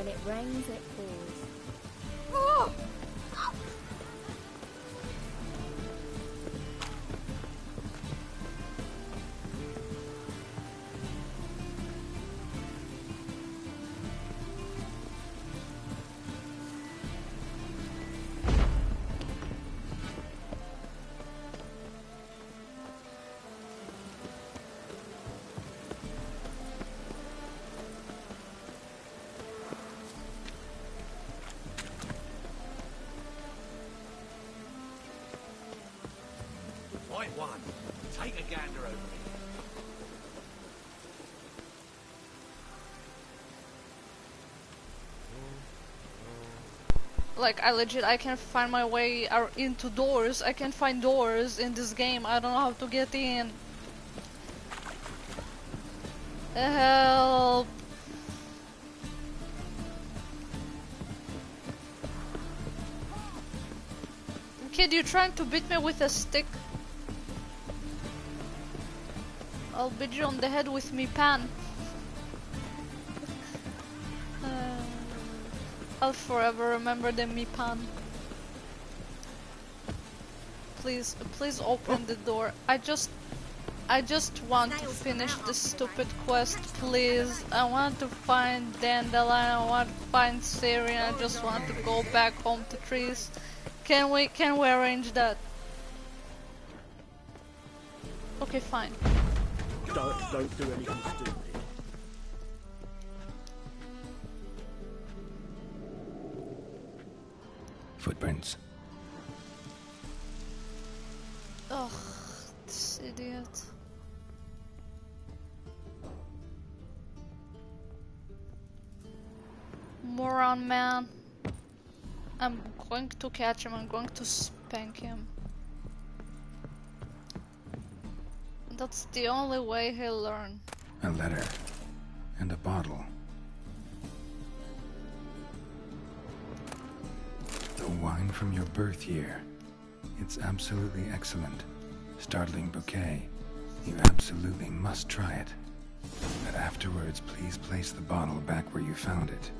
When it rains, it pours. Oh! Point one. Take a gander over here. Like, I can find my way into doors. I can find doors in this game. I don't know how to get in. Help. Kid, you trying to beat me with a stick? I'll beat you on the head with me pan. I'll forever remember the me pan. Please, please open the door. I just want to finish this stupid quest, please. I want to find Dandelion. I want to find Ciri. I just want to go back home to Triss. Can we arrange that? Okay, fine. Don't do anything stupid. Footprints. Ugh, this idiot. Moron man. I'm going to catch him, I'm going to spank him. That's the only way he'll learn. A letter. And a bottle. The wine from your birth year. It's absolutely excellent. Startling bouquet. You absolutely must try it. But afterwards, please place the bottle back where you found it.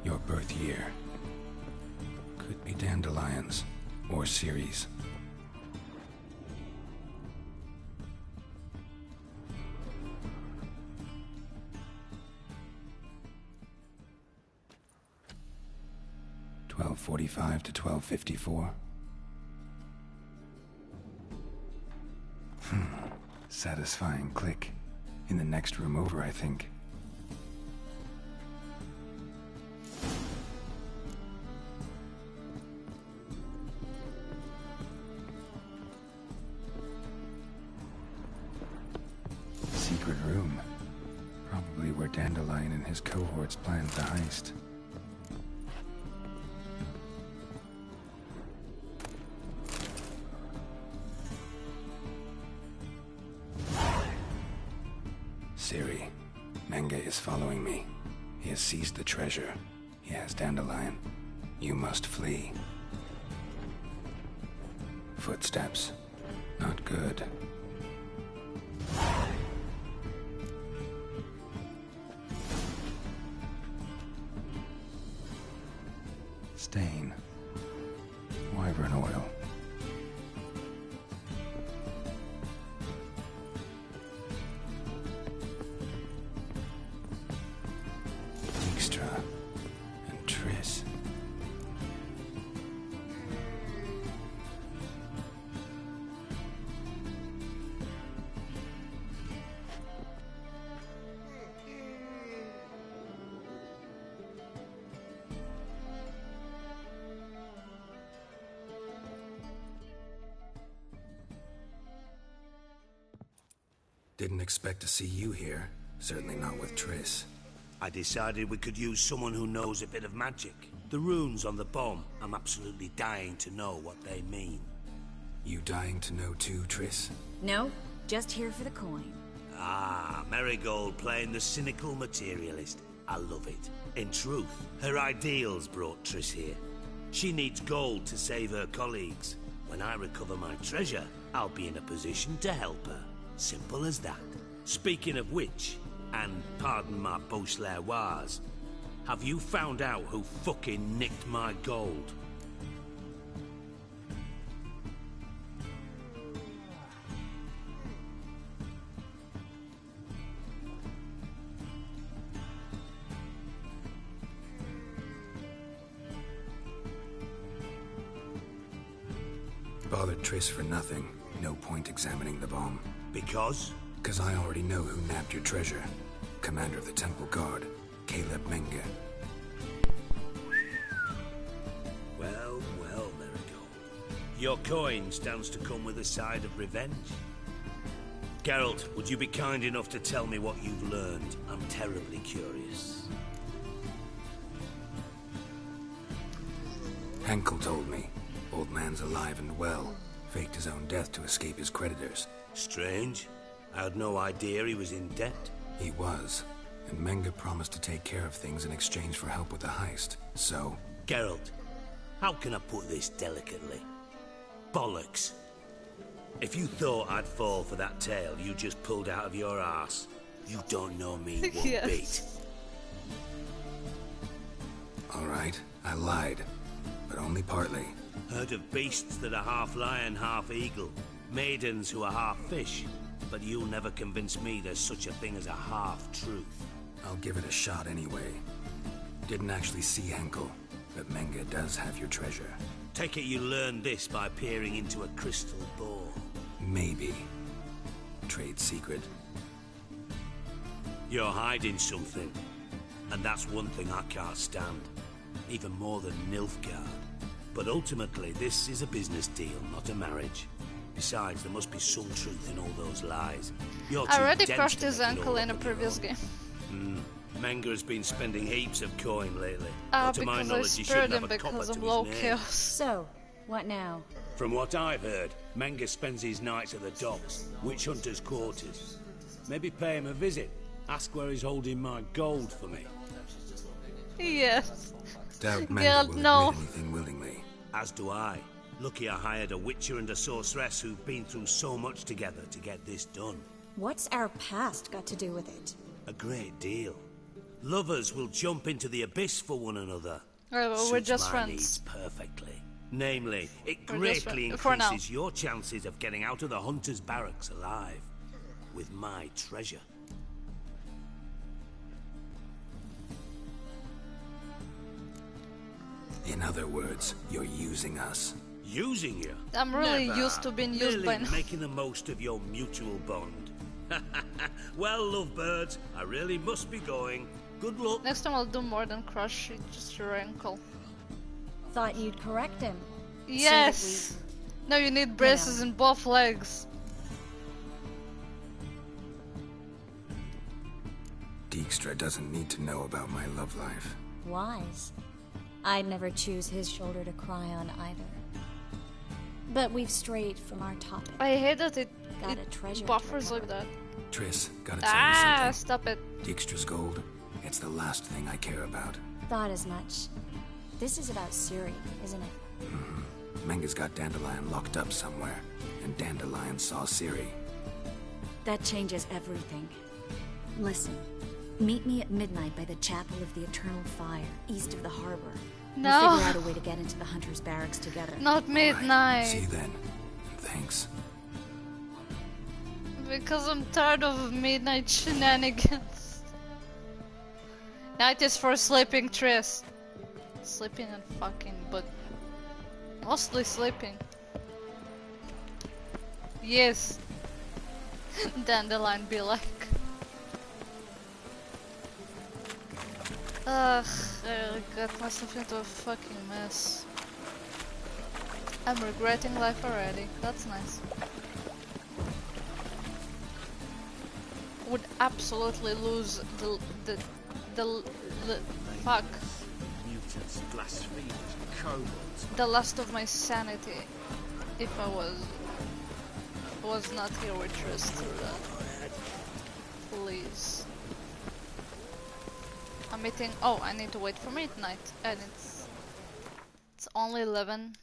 Your birth year. Could be Dandelion's or Ciri's. .45 to 12:54. Satisfying click. In the next room over, I think. Secret room. Probably where Dandelion and his cohorts planned the heist. Ciri, Menge is following me. He has seized the treasure. He has Dandelion. You must flee. Footsteps. Not good. Stain. Wyvern oil. Dijkstra and Triss. Didn't expect to see you here. Certainly not with Triss. I decided we could use someone who knows a bit of magic. The runes on the bomb, I'm absolutely dying to know what they mean. You dying to know too, Triss? No, just here for the coin. Ah, Marigold playing the cynical materialist. I love it. In truth, her ideals brought Triss here. She needs gold to save her colleagues. When I recover my treasure, I'll be in a position to help her. Simple as that. Speaking of which, and pardon my Beauclervois, have you found out who fucking nicked my gold? Bothered Triss for nothing. No point examining the bomb. Because? Because I already know who nabbed your treasure. Commander of the Temple Guard, Caleb Menge. Well, well, Marigold. Your coin stands to come with a side of revenge. Geralt, would you be kind enough to tell me what you've learned? I'm terribly curious. Henkel told me. Old man's alive and well. Faked his own death to escape his creditors. Strange. I had no idea he was in debt. He was. And Menge promised to take care of things in exchange for help with the heist. So... Geralt, how can I put this delicately? Bollocks. If you thought I'd fall for that tale you just pulled out of your arse, you don't know me one Yes. bit. Alright, I lied. But only partly. Heard of beasts that are half lion, half eagle. Maidens who are half fish. But you'll never convince me there's such a thing as a half-truth. I'll give it a shot anyway. Didn't actually see Henkel, but Menge does have your treasure. Take it you learned this by peering into a crystal ball. Maybe. Trade secret. You're hiding something. And that's one thing I can't stand. Even more than Nilfgaard. But ultimately, this is a business deal, not a marriage. Besides, there must be some truth in all those lies. You're I too already dense crushed to his make it ankle all in a up on your previous own. game. Menge has been spending heaps of coin lately. Though to my Because I knowledge, he spared shouldn't have him a copper because to of low his name. chaos. So, what now? From what I've heard, Menge spends his nights at the docks, witch hunters' quarters. Maybe pay him a visit. Ask where he's holding my gold for me. Yes. Doubt Menge Geralt, will no. admit anything willingly. As do I. Lucky I hired a witcher and a sorceress who've been through so much together to get this done. What's our past got to do with it? A great deal. Lovers will jump into the abyss for one another. We're Suits just my friends. needs perfectly. Namely, it We're just greatly for now. increases your chances of getting out of the hunter's barracks alive. With my treasure. In other words, you're using us. Using you? I'm really Never. used to being used Merely by now. making the most of your mutual bond. Well, lovebirds, I really must be going. Good luck. Next time I'll do more than crush just your ankle. Thought you'd correct him. Yes! No, you need braces in both legs. Dijkstra doesn't need to know about my love life. Wise. I'd never choose his shoulder to cry on either. But we've strayed from our topic. I hate that it Got a treasure to buffers recover. like that. Triss, gotta tell you Ah, something. stop it. Dijkstra's gold, it's the last thing I care about. Thought as much. This is about Ciri, isn't it? Menge's got Dandelion locked up somewhere, and Dandelion saw Ciri. That changes everything. Listen, meet me at midnight by the Chapel of the Eternal Fire, east of the harbor. No. We'll figure out a way to get into the Hunter's barracks together. Not Alright, midnight. see you then. Thanks. Because I'm tired of midnight shenanigans. Night is for sleeping, Triss. Sleeping and fucking, but mostly sleeping. Yes. Dandelion be like. Ugh, I got myself into a fucking mess. I'm regretting life already. That's nice. Would absolutely lose the fuck Mutants, blasphemers, kobolds. the last of my sanity if I was not here with Triss through that. Please. I'm eating. Oh, I need to wait for midnight, and it's only 11.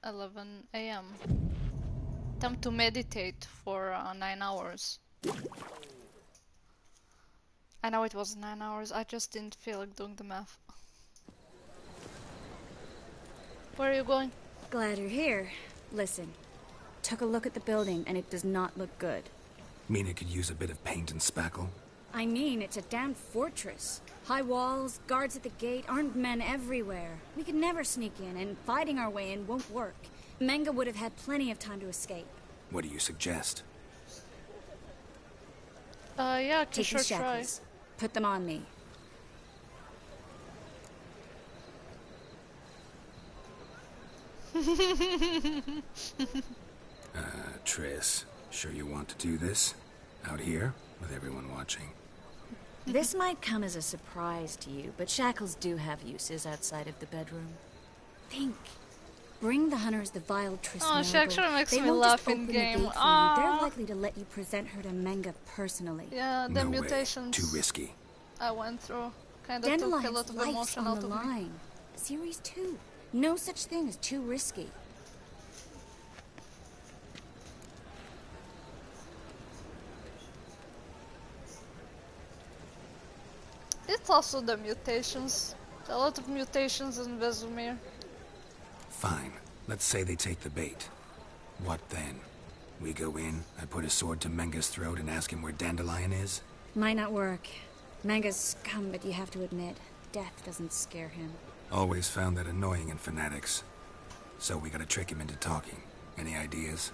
11 a.m. Time to meditate for 9 hours. I know it was 9 hours, I just didn't feel like doing the math. Where are you going? Glad you're here. Listen, took a look at the building and it does not look good. Mean it could use a bit of paint and spackle? I mean, it's a damn fortress. High walls, guards at the gate, armed men everywhere. We could never sneak in, and fighting our way in won't work. Menge would have had plenty of time to escape. What do you suggest? Yeah, Take sure these try. shackles. Put them on me. Triss, sure you want to do this? Out here, with everyone watching? This might come as a surprise to you, but shackles do have uses outside of the bedroom. Think. Bring the hunters the vile Triss Oh, she Marigold. actually makes They me won't laugh just in open the game. gate for you. Aw. They're likely to let you present her to Menge personally. Yeah, the No way. mutations Too risky. I went through kind of took a lot Dandelion's of life's emotion on out the of me. line. Series 2. No such thing as too risky. It's also the mutations. A lot of mutations in Vesemir. Fine. Let's say they take the bait. What then? We go in, I put a sword to Menge's throat and ask him where Dandelion is? Might not work. Menge's scum, but you have to admit, death doesn't scare him. Always found that annoying in fanatics. So we gotta trick him into talking. Any ideas?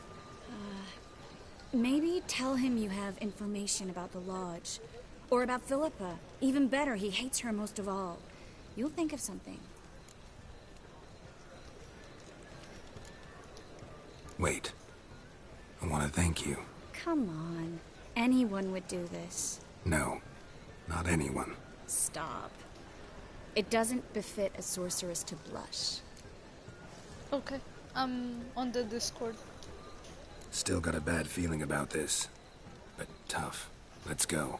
Maybe tell him you have information about the Lodge. Or about Philippa. Even better, he hates her most of all. You'll think of something. Wait. I want to thank you. Come on. Anyone would do this. No. Not anyone. Stop. It doesn't befit a sorceress to blush. Okay, I'm on the Discord. Still got a bad feeling about this. But tough. Let's go.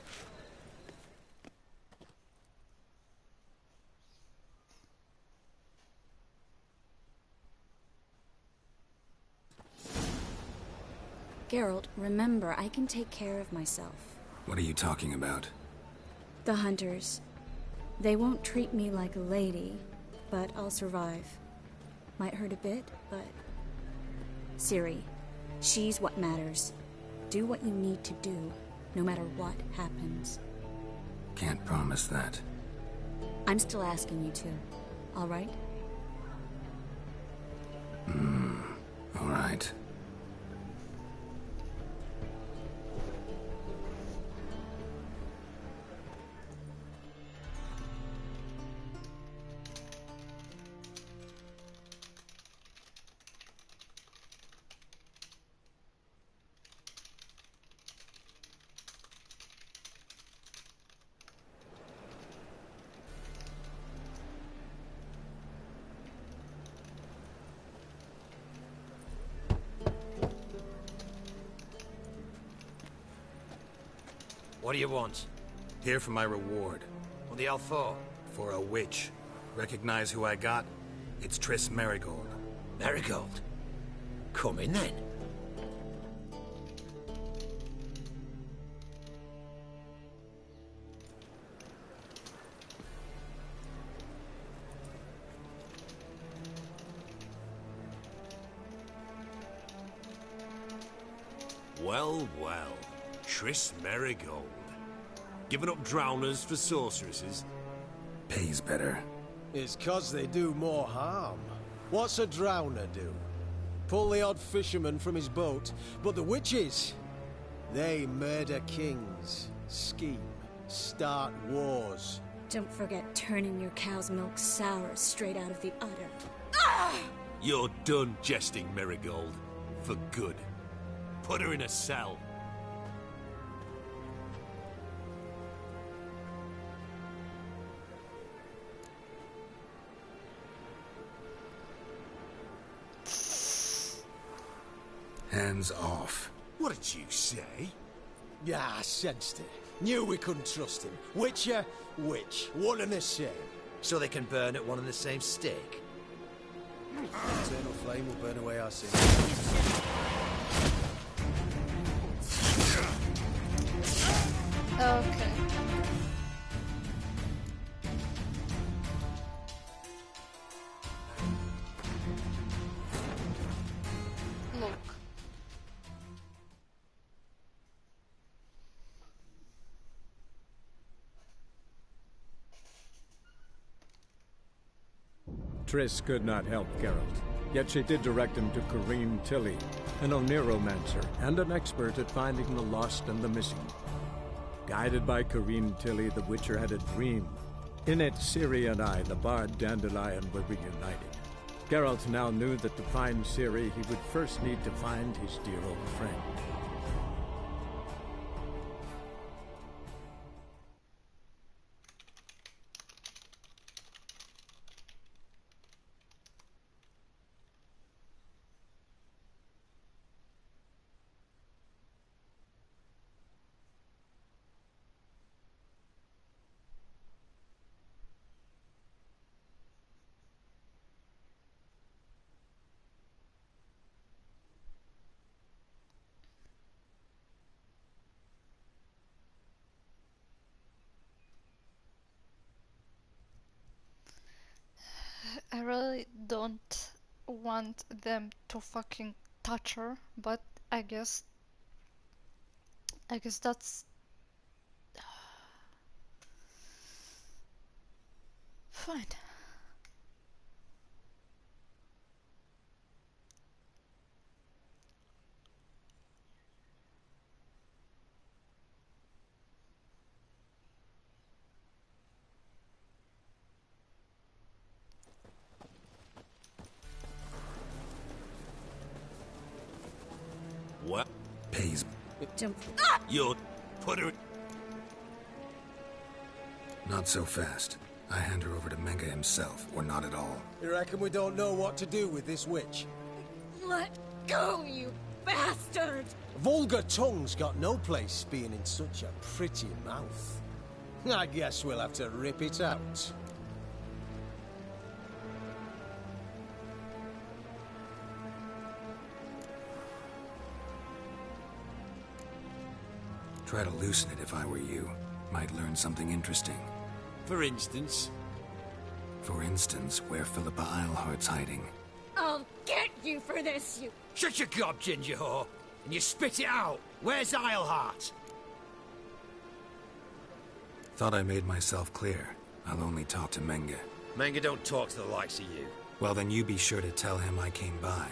Geralt, remember, I can take care of myself. What are you talking about? The hunters. They won't treat me like a lady, but I'll survive. Might hurt a bit, but... Ciri, she's what matters. Do what you need to do, no matter what happens. Can't promise that. I'm still asking you to, all right? All right. What do you want? Here for my reward. What the hell for? For a witch. Recognize who I got? It's Triss Marigold. Marigold? Come in then. Well, well. Triss Marigold. Giving up drowners for sorceresses? Pays better. It's 'cause they do more harm. What's a drowner do? Pull the odd fisherman from his boat, but the witches, they murder kings, scheme, start wars. Don't forget turning your cow's milk sour straight out of the udder. You're done jesting, Marigold. For good. Put her in a cell. Hands off. What did you say? Yeah, I sensed it. Knew we couldn't trust him. Witcher, witch, one and the same. So they can burn at one and the same stake? Eternal flame will burn away our sins. Okay. Look. Triss could not help Geralt, yet she did direct him to Corrine Tilly, an Oniromancer and an expert at finding the lost and the missing. Guided by Corrine Tilly, the Witcher had a dream. In it, Ciri and I, the bard Dandelion, were reunited. Geralt now knew that to find Ciri, he would first need to find his dear old friend. I really don't want them to fucking touch her, but I guess that's fine. What? Pays. Don't. You're... put her... Not so fast. I hand her over to Menga himself, or not at all. You reckon we don't know what to do with this witch? Let go, you bastard! Vulgar tongue's got no place being in such a pretty mouth. I guess we'll have to rip it out. Try to loosen it if I were you. Might learn something interesting. For instance? For instance, where Philippa Eilhart's hiding. I'll get you for this, you... Shut your gob, ginger whore, and you spit it out. Where's Eilhart? Thought I made myself clear. I'll only talk to Menga. Menga don't talk to the likes of you. Well, then you be sure to tell him I came by.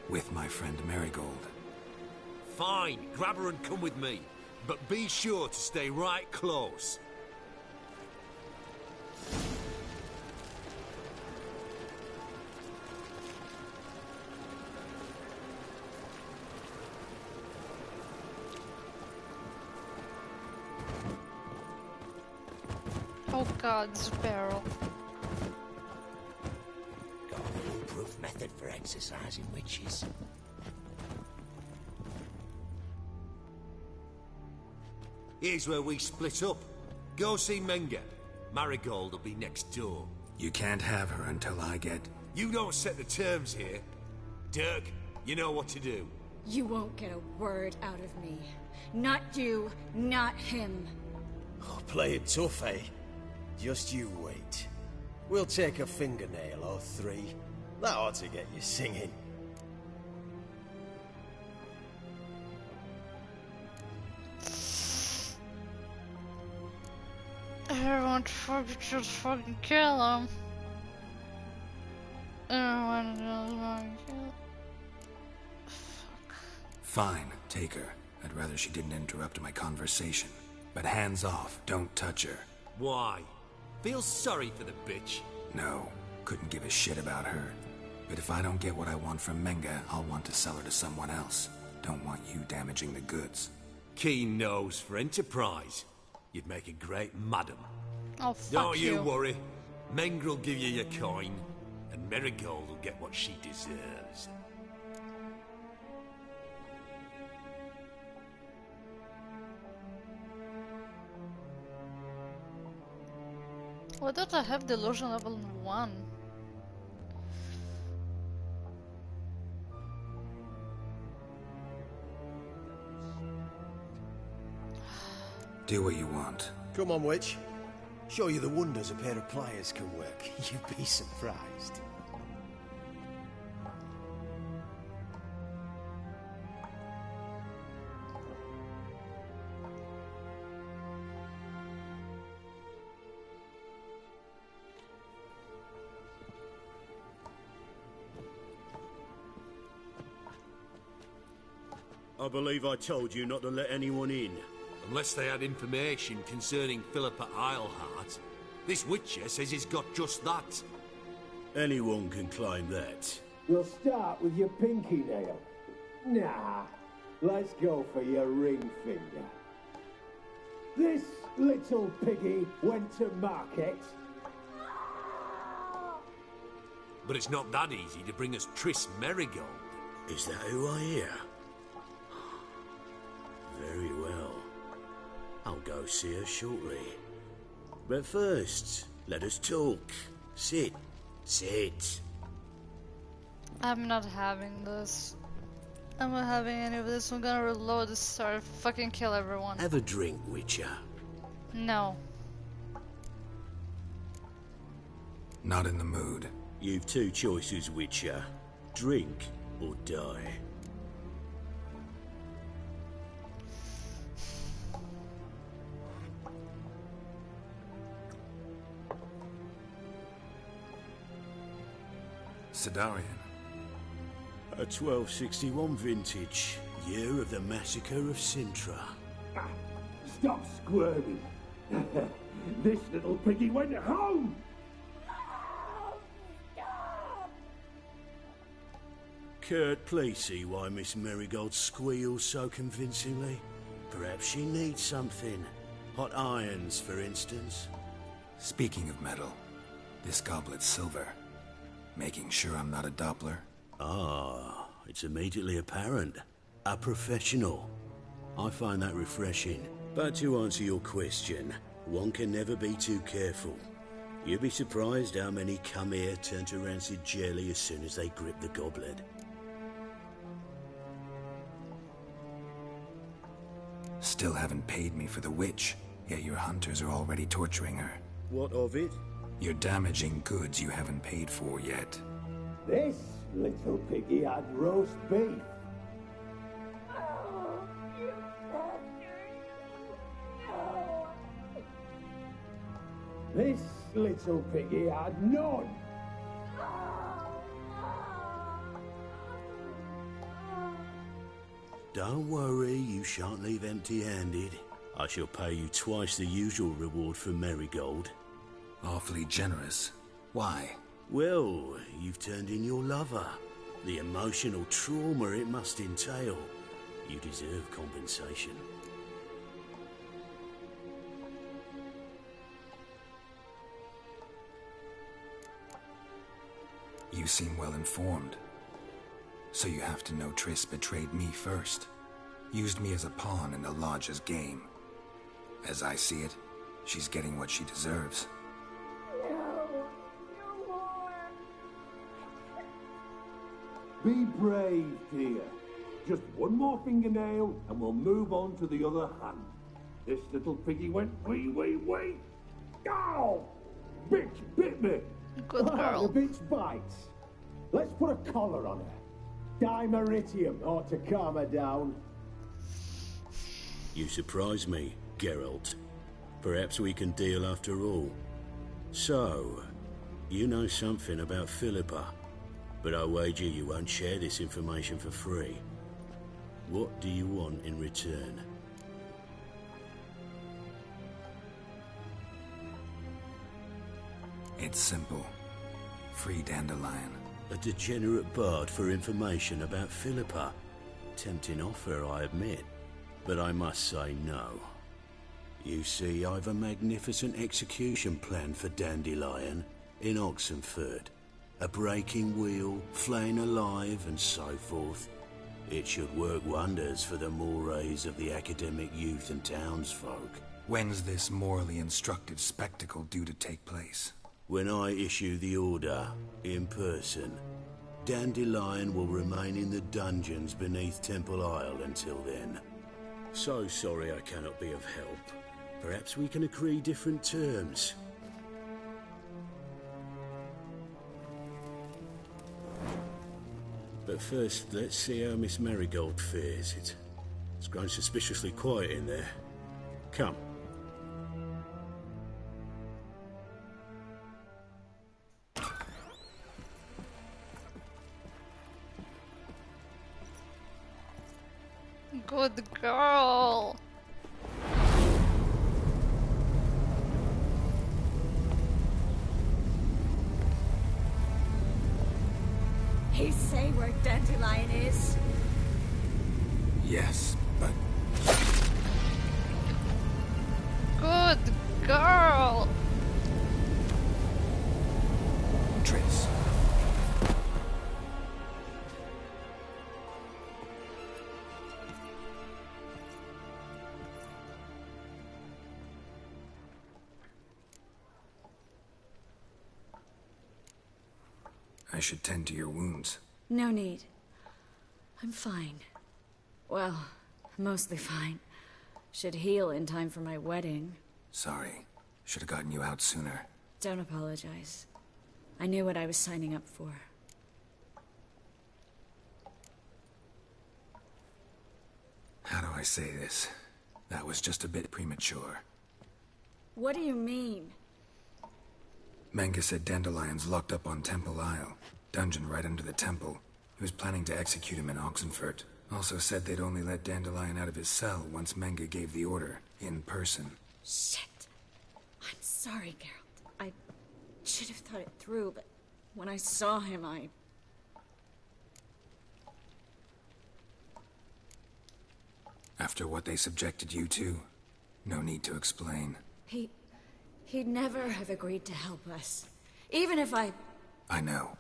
With my friend Marigold. Fine, grab her and come with me. But be sure to stay right close. Oh god, Sparrow. Got a foolproof method for exercising witches. Here's where we split up. Go see Menga. Marigold will be next door. You can't have her until I get... You don't set the terms here. Dirk, you know what to do. You won't get a word out of me. Not you, not him. Oh, play it tough, eh? Just you wait. We'll take a fingernail or three. That ought to get you singing. Everyone just fucking kill him. Everyone just fucking kill him. Fuck. Fine, take her. I'd rather she didn't interrupt my conversation. But hands off, don't touch her. Why? Feel sorry for the bitch. No, couldn't give a shit about her. But if I don't get what I want from Menga, I'll want to sell her to someone else. Don't want you damaging the goods. Keen nose for enterprise. You'd make a great madam. Oh, fuck Don't you worry. Mengrel give you your coin, and Marigold will get what she deserves. Why don't I have delusion level 1? Do what you want. Come on, witch. Show you the wonders a pair of pliers can work. You'd be surprised. I believe I told you not to let anyone in. Unless they had information concerning Philippa Eilhart. This witcher says he's got just that. Anyone can claim that. We'll start with your pinky nail. Nah, let's go for your ring finger. This little piggy went to market. But it's not that easy to bring us Triss Merigold. Is that who I hear? Very well. I'll go see her shortly. But first, let us talk. Sit. Sit. I'm not having this. I'm not having any of this. I'm gonna reload this, start fucking kill everyone. Have a drink, Witcher. No. Not in the mood. You've two choices, Witcher. Drink or die. Sedarian. A 1261 vintage, year of the massacre of Sintra. Stop squirming. This little piggy went home. Kurt, please see why Miss Merigold squeals so convincingly. Perhaps she needs something. Hot irons, for instance. Speaking of metal, this goblet's silver. Making sure I'm not a Doppler. Ah, it's immediately apparent. A professional. I find that refreshing. But to answer your question, one can never be too careful. You'd be surprised how many come here turn to rancid jelly as soon as they grip the goblet. Still haven't paid me for the witch, yet your hunters are already torturing her. What of it? You're damaging goods you haven't paid for yet. This little piggy had roast beef. This little piggy had none. Don't worry, you shan't leave empty-handed. I shall pay you twice the usual reward for Merigold. Awfully generous. Why? Well, you've turned in your lover. The emotional trauma it must entail. You deserve compensation. You seem well informed. So you have to know Triss betrayed me first. Used me as a pawn in the Lodge's game. As I see it, she's getting what she deserves. Be brave, dear. Just one more fingernail and we'll move on to the other hand. This little piggy went wee. Ow! Bitch bit me! Good girl. The bitch bites. Let's put a collar on her. Dimeritium ought to calm her down. You surprise me, Geralt. Perhaps we can deal after all. So, you know something about Philippa, but I wager you won't share this information for free. What do you want in return? It's simple. Free Dandelion. A degenerate bard for information about Philippa. Tempting offer, I admit, but I must say no. You see, I've a magnificent execution plan for Dandelion in Oxenford. A breaking wheel, flaying alive, and so forth. It should work wonders for the mores of the academic youth and townsfolk. When's this morally instructive spectacle due to take place? When I issue the order, in person, Dandelion will remain in the dungeons beneath Temple Isle until then. So sorry I cannot be of help. Perhaps we can agree different terms. But first, let's see how Miss Marigold fares. It's grown suspiciously quiet in there. Come. Good girl. He say where Dandelion is? Yes, but Good girl. Triss. I should tend to your wounds. No need. I'm fine. Well, mostly fine. Should heal in time for my wedding. Sorry. Should have gotten you out sooner. Don't apologize. I knew what I was signing up for. How do I say this? That was just a bit premature. What do you mean? Menge said Dandelion's locked up on Temple Isle. Dungeon right under the temple. He was planning to execute him in Oxenfurt. Also said they'd only let Dandelion out of his cell once Menge gave the order, in person. Shit. I'm sorry, Geralt. I should have thought it through, but when I saw him, After what they subjected you to, no need to explain. He'd never have agreed to help us. Even if I know.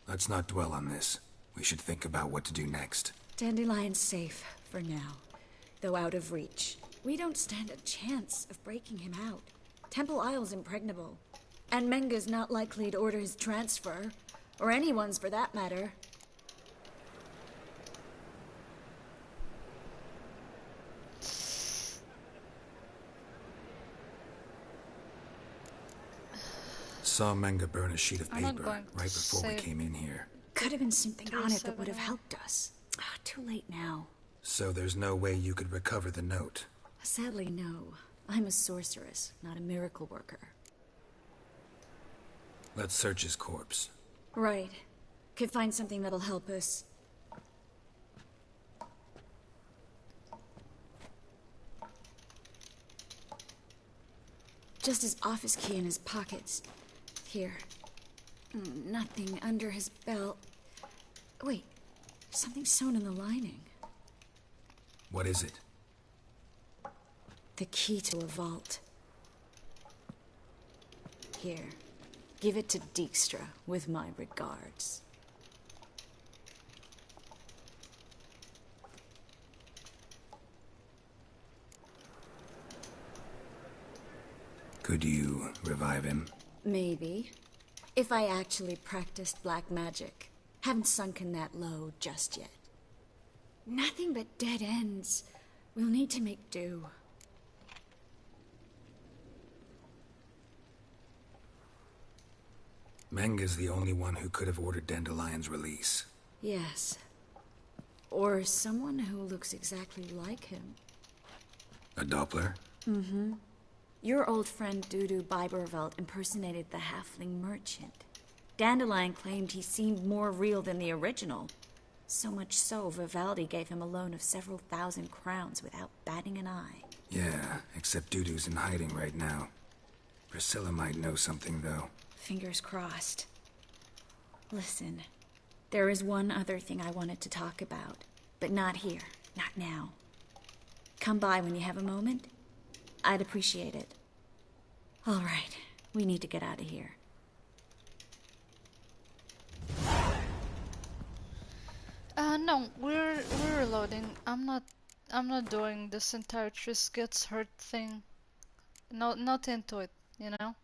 Let's not dwell on this. We should think about what to do next. Dandelion's safe, for now. Though out of reach. We don't stand a chance of breaking him out. Temple Isle's impregnable. And Menge's not likely to order his transfer. Or anyone's, for that matter. Saw Menge burn a sheet of I'm not paper going right to before we save came in here. Could have been something on it that would have 379. helped us. Too late now. So there's no way you could recover the note? Sadly, no. I'm a sorceress, not a miracle worker. Let's search his corpse. Right. Could find something that'll help us. Just his office key in his pockets. Here. Nothing under his belt. Wait. Something sewn in the lining. What is it? The key to a vault. Here. Give it to Dijkstra, with my regards. Could you revive him? Maybe. If I actually practiced black magic. Haven't sunken that low just yet. Nothing but dead ends. We'll need to make do. Menge's the only one who could have ordered Dandelion's release. Yes. Or someone who looks exactly like him. A Doppler? Mm-hmm. Your old friend Dudu Biberveld impersonated the halfling merchant. Dandelion claimed he seemed more real than the original. So much so, Vivaldi gave him a loan of several thousand crowns without batting an eye. Yeah, except Dudu's in hiding right now. Priscilla might know something, though. Fingers crossed. Listen, there is one other thing I wanted to talk about, but not here, not now. Come by when you have a moment. I'd appreciate it. All right, we need to get out of here. No, we're reloading. I'm not doing this entire Triss gets hurt thing. No, not into it, you know?